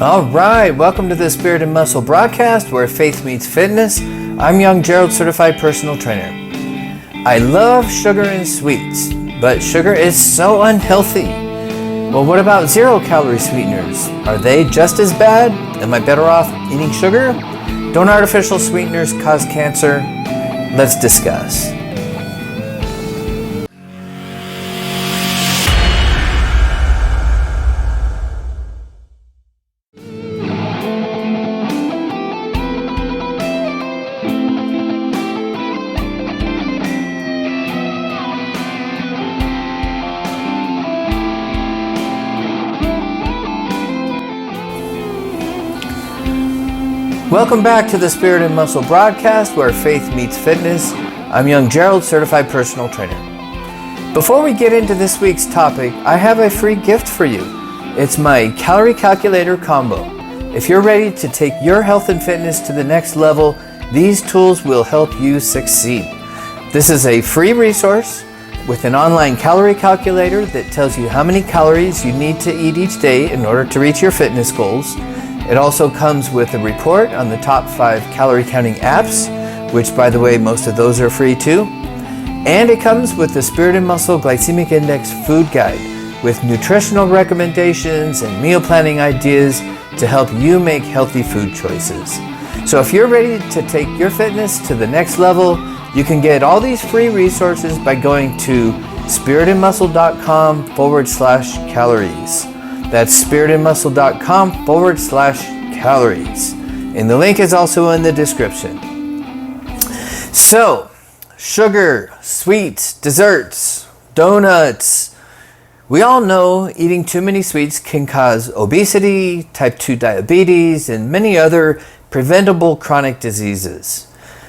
All right, welcome to the Spirit and Muscle broadcast where faith meets fitness. I'm young Gerald, certified personal trainer. I love sugar and sweets, but sugar is so unhealthy. Well, what about zero-calorie sweeteners? Are they just as bad? Am I better off eating sugar? Don't artificial sweeteners cause cancer? Let's discuss. Welcome back to the Spirit and Muscle broadcast where faith meets fitness. I'm young Gerald, certified personal trainer. Before we get into this week's topic, I have a free gift for you. It's my calorie calculator combo. If you're ready to take your health and fitness to the next level, these tools will help you succeed. This is a free resource with an online calorie calculator that tells you how many calories you need to eat each day in order to reach your fitness goals. It also comes with a report on the top 5 calorie counting apps, which by the way, most of those are free too. And it comes with the Spirit and Muscle Glycemic Index food guide with nutritional recommendations and meal planning ideas to help you make healthy food choices. So if you're ready to take your fitness to the next level, you can get all these free resources by going to spiritandmuscle.com/calories. That's spiritandmuscle.com/calories. And the link is also in the description. So, sugar, sweets, desserts, donuts. We all know eating too many sweets can cause obesity, type 2 diabetes, and many other preventable chronic diseases.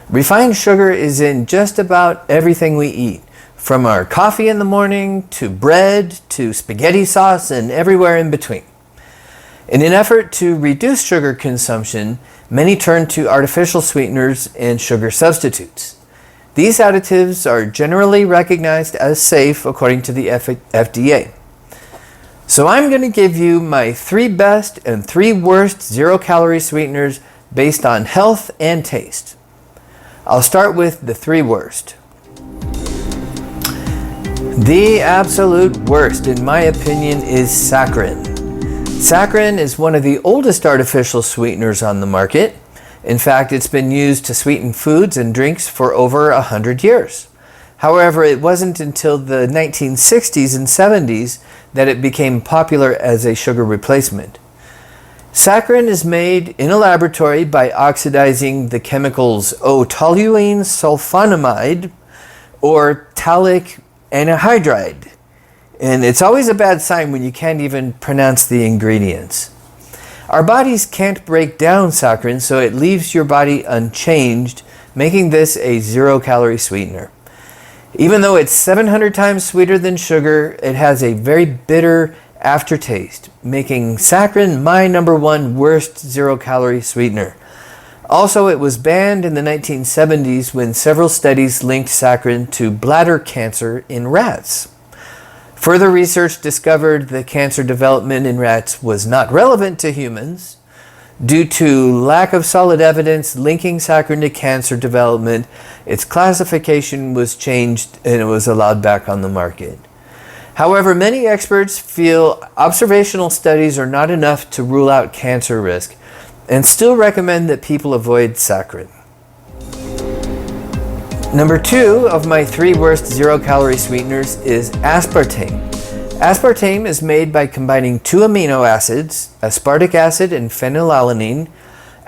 Refined sugar is in just about everything we eat. From our coffee in the morning, to bread, to spaghetti sauce, and everywhere in between. In an effort to reduce sugar consumption, many turn to artificial sweeteners and sugar substitutes. These additives are generally recognized as safe according to the FDA. So I'm going to give you my 3 best and 3 worst zero-calorie sweeteners based on health and taste. I'll start with the 3 worst. The absolute worst, in my opinion, is Saccharine. Saccharine is one of the oldest artificial sweeteners on the market. In fact, it's been used to sweeten foods and drinks for over 100 years. However, it wasn't until the 1960s and 70s that it became popular as a sugar replacement. Saccharin is made in a laboratory by oxidizing the chemicals O-toluene sulfonamide or talic anhydride. And it's always a bad sign when you can't even pronounce the ingredients. Our bodies can't break down saccharin, so it leaves your body unchanged, making this a zero-calorie sweetener. Even though it's 700 times sweeter than sugar, it has a very bitter aftertaste, making saccharin my number 1 worst zero-calorie sweetener. Also, it was banned in the 1970s when several studies linked saccharin to bladder cancer in rats. Further research discovered the cancer development in rats was not relevant to humans. Due to lack of solid evidence linking saccharin to cancer development, its classification was changed and it was allowed back on the market. However, many experts feel observational studies are not enough to rule out cancer risk, and still recommend that people avoid saccharin. Number 2 of my 3 worst zero-calorie sweeteners is aspartame. Aspartame is made by combining 2 amino acids, aspartic acid and phenylalanine.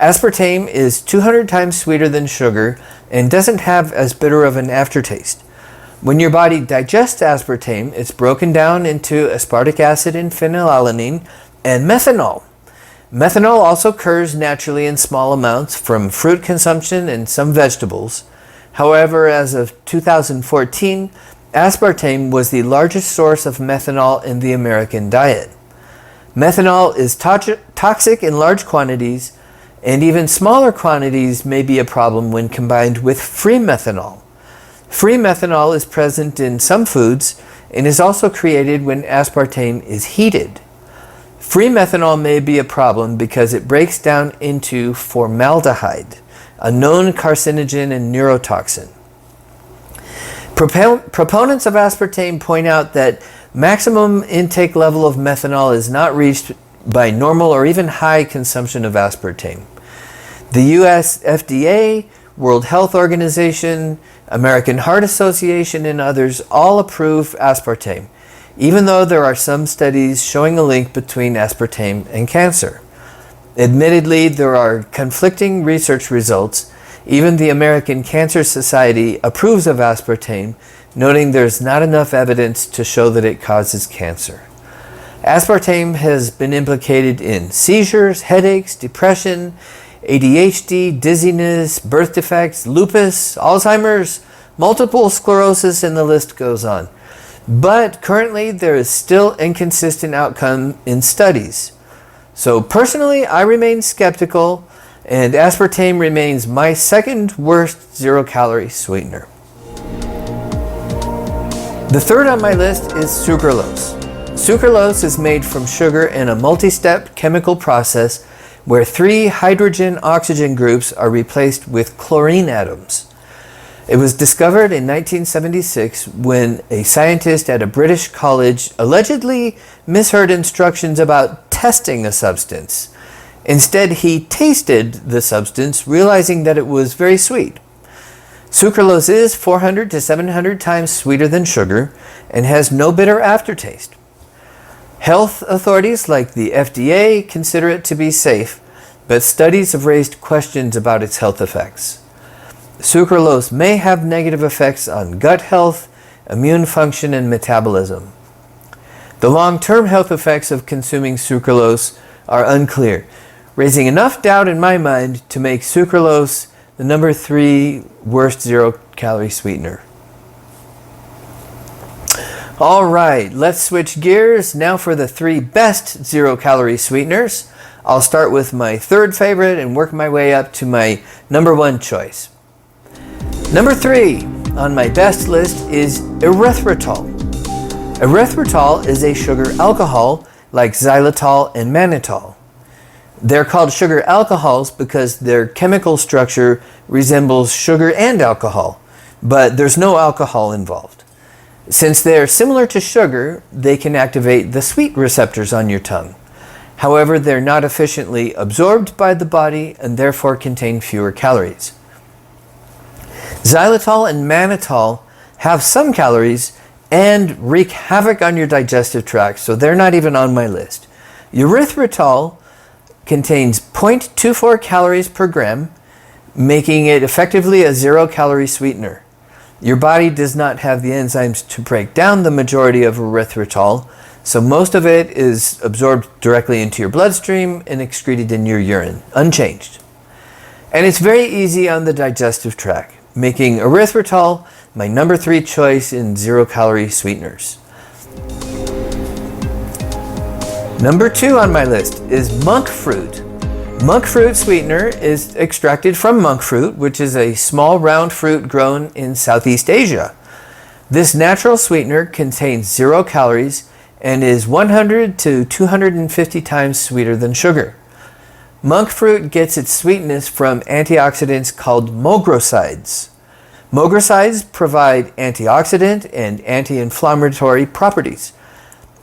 Aspartame is 200 times sweeter than sugar and doesn't have as bitter of an aftertaste. When your body digests aspartame, it's broken down into aspartic acid and phenylalanine and methanol. Methanol also occurs naturally in small amounts from fruit consumption and some vegetables. However, as of 2014, aspartame was the largest source of methanol in the American diet. Methanol is toxic in large quantities, and even smaller quantities may be a problem when combined with free methanol. Free methanol is present in some foods, and is also created when aspartame is heated. Free methanol may be a problem because it breaks down into formaldehyde, a known carcinogen and neurotoxin. Proponents of aspartame point out that maximum intake level of methanol is not reached by normal or even high consumption of aspartame. The US FDA, World Health Organization, American Heart Association, and others all approve aspartame, even though there are some studies showing a link between aspartame and cancer. Admittedly, there are conflicting research results. Even the American Cancer Society approves of aspartame, noting there's not enough evidence to show that it causes cancer. Aspartame has been implicated in seizures, headaches, depression, ADHD, dizziness, birth defects, lupus, Alzheimer's, multiple sclerosis, and the list goes on. But currently there is still inconsistent outcome in studies. So personally, I remain skeptical, and aspartame remains my second worst zero-calorie sweetener. The third on my list is sucralose. Sucralose is made from sugar in a multi-step chemical process where 3 hydrogen-oxygen groups are replaced with chlorine atoms. It was discovered in 1976 when a scientist at a British college allegedly misheard instructions about testing a substance. Instead, he tasted the substance, realizing that it was very sweet. Sucralose is 400 to 700 times sweeter than sugar and has no bitter aftertaste. Health authorities like the FDA consider it to be safe, but studies have raised questions about its health effects. Sucralose may have negative effects on gut health, immune function, and metabolism. The long-term health effects of consuming sucralose are unclear, raising enough doubt in my mind to make sucralose the number 3 worst zero-calorie sweetener. All right, let's switch gears now for the 3 best zero-calorie sweeteners. I'll start with my third favorite and work my way up to my number 1 choice. Number 3 on my best list is erythritol. Erythritol is a sugar alcohol like xylitol and mannitol. They're called sugar alcohols because their chemical structure resembles sugar and alcohol, but there's no alcohol involved. Since they're similar to sugar, they can activate the sweet receptors on your tongue. However, they're not efficiently absorbed by the body and therefore contain fewer calories. Xylitol and mannitol have some calories and wreak havoc on your digestive tract, so they're not even on my list. Erythritol contains 0.24 calories per gram, making it effectively a zero-calorie sweetener. Your body does not have the enzymes to break down the majority of erythritol, so most of it is absorbed directly into your bloodstream and excreted in your urine, unchanged. And it's very easy on the digestive tract, making erythritol my number 3 choice in zero-calorie sweeteners. Number 2 on my list is monk fruit. Monk fruit sweetener is extracted from monk fruit, which is a small round fruit grown in Southeast Asia. This natural sweetener contains 0 calories and is 100 to 250 times sweeter than sugar. Monk fruit gets its sweetness from antioxidants called mogrosides. Mogrosides provide antioxidant and anti-inflammatory properties.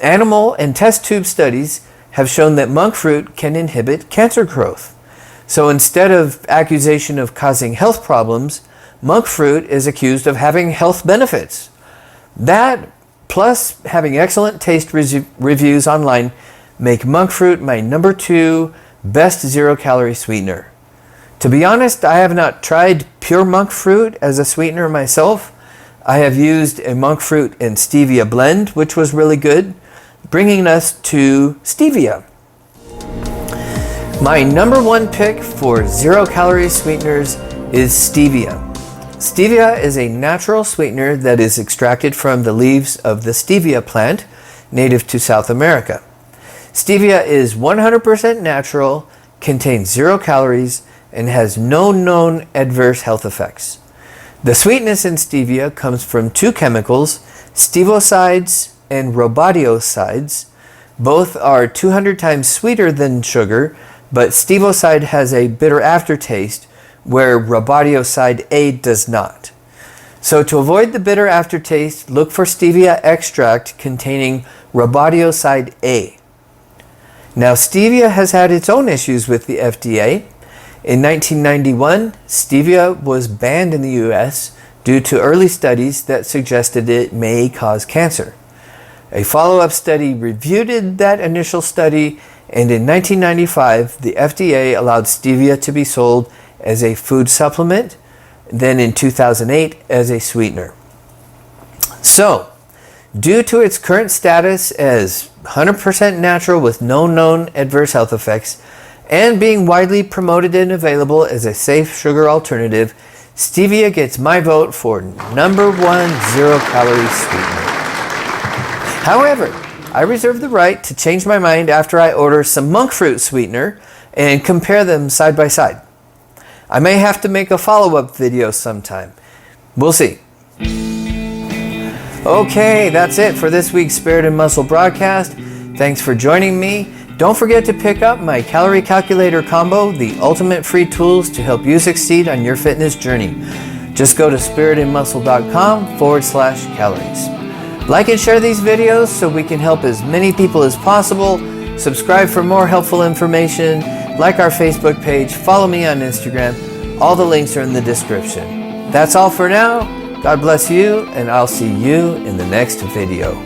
Animal and test tube studies have shown that monk fruit can inhibit cancer growth. So instead of accusation of causing health problems, monk fruit is accused of having health benefits. That, plus having excellent taste reviews online, make monk fruit my number 2 best zero-calorie sweetener. To be honest, I have not tried pure monk fruit as a sweetener myself. I have used a monk fruit and stevia blend, which was really good, bringing us to stevia. My number 1 pick for zero-calorie sweeteners is stevia. Stevia is a natural sweetener that is extracted from the leaves of the stevia plant, native to South America. Stevia is 100% natural, contains 0 calories, and has no known adverse health effects. The sweetness in stevia comes from 2 chemicals, Stevosides and robodiosides. Both are 200 times sweeter than sugar, but stevoside has a bitter aftertaste, where robodioside A does not. So to avoid the bitter aftertaste, look for stevia extract containing robodioside A. Now, stevia has had its own issues with the FDA. In 1991, stevia was banned in the US due to early studies that suggested it may cause cancer. A follow-up study reviewed that initial study, and in 1995, the FDA allowed stevia to be sold as a food supplement, then in 2008 as a sweetener. So, due to its current status as 100% natural with no known adverse health effects, and being widely promoted and available as a safe sugar alternative, stevia gets my vote for number 1 zero-calorie sweetener. However, I reserve the right to change my mind after I order some monk fruit sweetener and compare them side by side. I may have to make a follow-up video sometime. We'll see. Okay, that's it for this week's Spirit and Muscle broadcast. Thanks for joining me. Don't forget to pick up my calorie calculator combo, the ultimate free tools to help you succeed on your fitness journey. Just go to spiritandmuscle.com/calories. Like and share these videos so we can help as many people as possible. Subscribe for more helpful information. Like our Facebook page. Follow me on Instagram. All the links are in the description. That's all for now. God bless you, and I'll see you in the next video.